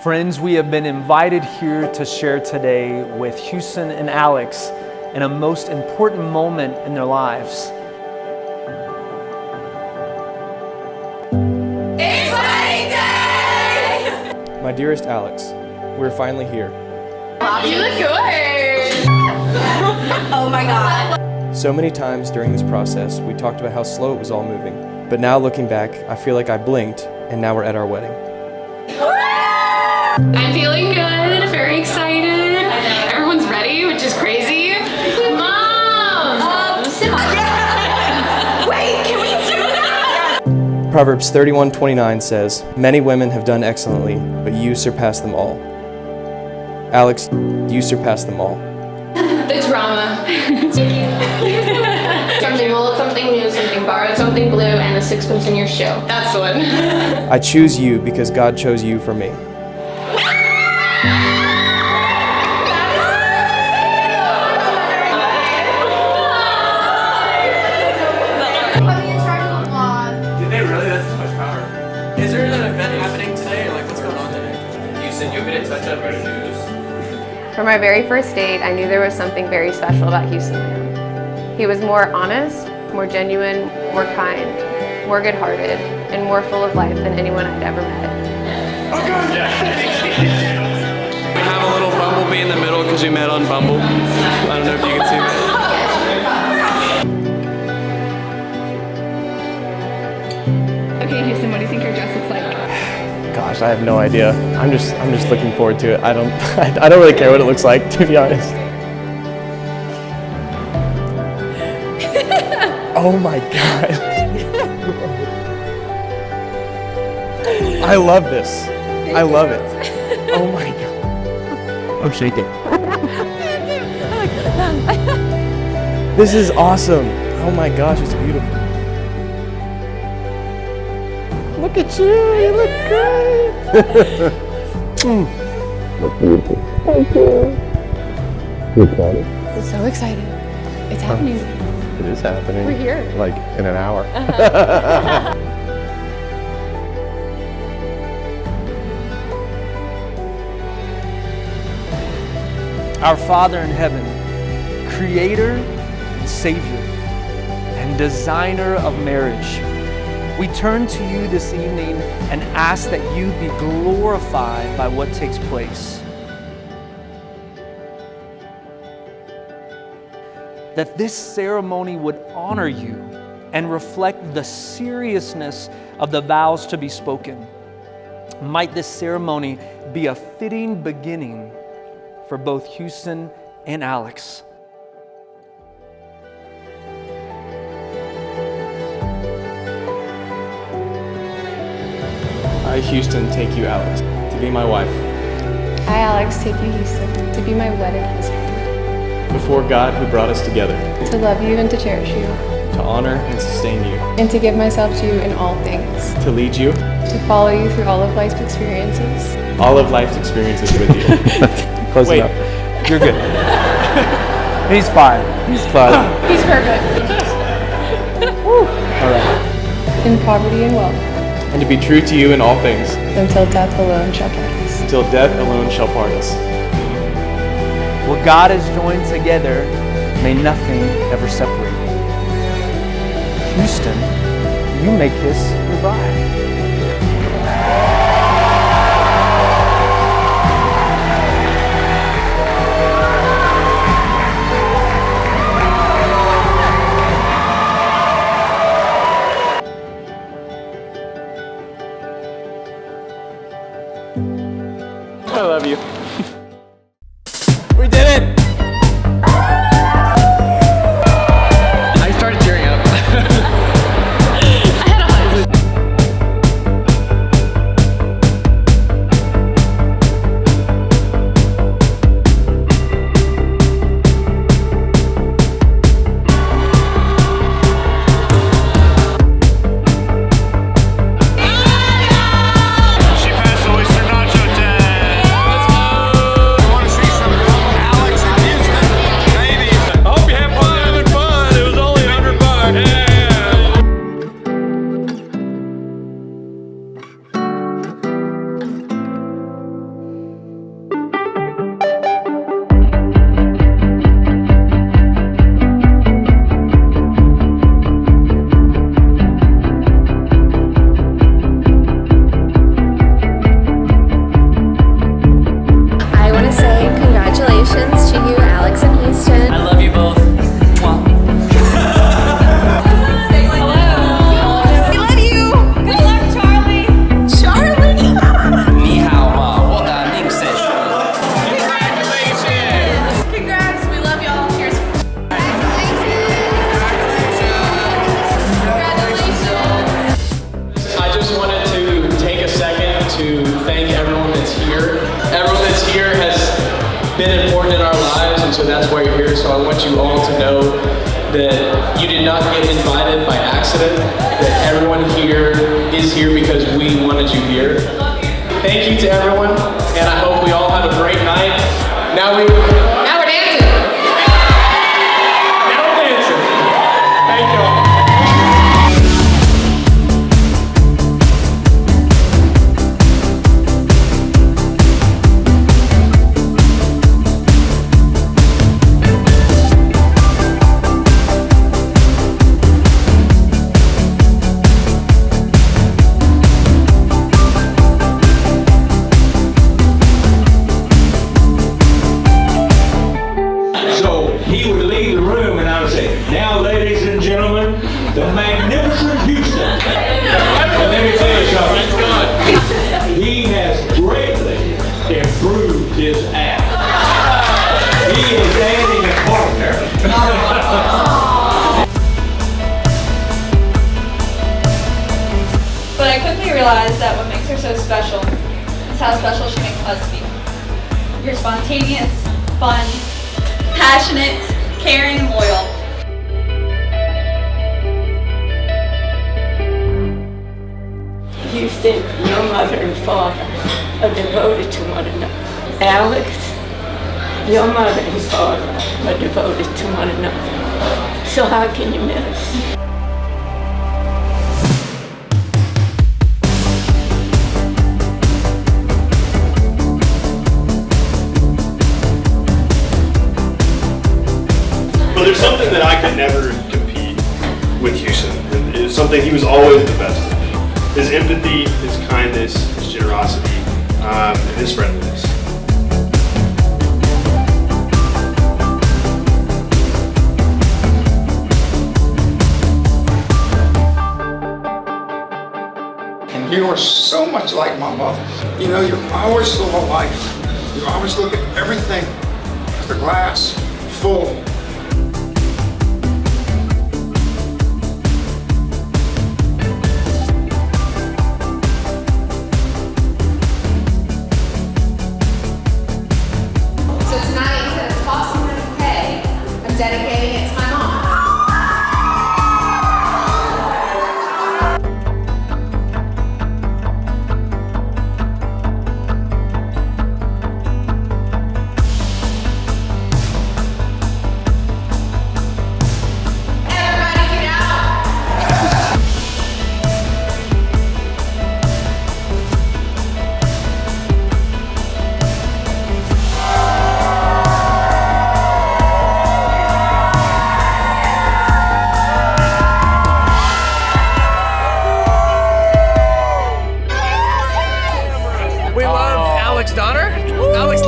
Friends, we have been invited here to share today with Houston and Alex in a most important moment in their lives. It's wedding day! My dearest Alex, we're finally here. You look good! Oh my God. So many times during this process, we talked about how slow it was all moving. But now looking back, I feel like I blinked, and now we're at our wedding. I'm feeling good, very excited. Everyone's ready, which is crazy. Mom! Wait, can we do that? Proverbs 31:29 says, "Many women have done excellently, but you surpass them all." Alex, you surpass them all. The drama. Something old, something new, something borrowed, something blue, and a sixpence in your shoe. That's the one. I choose you because God chose you for me. Did they really? That's too much power. Is there an event happening today? Or like, what's going on today? You said you were going to touch up our shoes. For my very first date, I knew there was something very special about Houston Lamb. He was more honest, more genuine, more kind, more good-hearted, and more full of life than anyone I'd ever met. We have a little bumblebee in the middle because we met on Bumble. I don't know if you can see that. Okay, Houston, what do you think your dress looks like? Gosh, I have no idea. I'm just looking forward to it. I don't really care what it looks like, to be honest. Oh my God. I love this. I love it. Oh my God. Oh, shake it. This is awesome. Oh my gosh, it's beautiful. Look at you, you look great. That's beautiful. Thank you. You excited? I'm so excited. It's happening. It is happening. We're here. Like in an hour. Our Father in heaven, creator and savior and designer of marriage, we turn to you this evening and ask that you be glorified by what takes place. That this ceremony would honor you and reflect the seriousness of the vows to be spoken. Might this ceremony be a fitting beginning for both Houston and Alex. I, Houston, take you, Alex, to be my wife. I, Alex, take you, Houston, to be my wedded husband, Before God who brought us together, to love you and to cherish you, to honor and sustain you, and to give myself to you in all things, to lead you, to follow you through all of life's experiences. all of life's experiences with you. Close Wait. enough. You're good. He's fine. He's fun. He's perfect. All right. In poverty and wealth, And to be true to you in all things, until death alone shall part us. until death alone shall part us. What God has joined together, may nothing ever separate. Houston, you make this your bride. I love you. We did it! I started tearing up. She passed the oyster nacho test. Let's go. like to thank everyone that's here. Everyone that's here has been important in our lives, and so that's why you're here. So I want you all to know that you did not get invited by accident, that everyone here is here because we wanted you here. Thank you to everyone, and I hope we all have a great night. Now we're dancing. Now we're dancing. Thank y'all. Now, ladies and gentlemen, the magnificent Houston. And let me tell you something. He has greatly improved his act. He is adding a partner. But I quickly realized that what makes her so special is how special she makes us feel. You're spontaneous, fun, passionate, caring, and loyal. Houston, your mother and father are devoted to one another. Alex, your mother and father are devoted to one another. So how can you miss? Well, there's something that I could never compete with Houston. It's something he was always the best at. His empathy, his kindness, his generosity, and his friendliness. And you are so much like my mother. You know, you're always full of life. You always look at everything with the glass full. Dedicating it to my mom. Everybody get out! We love Alex Donner. Alex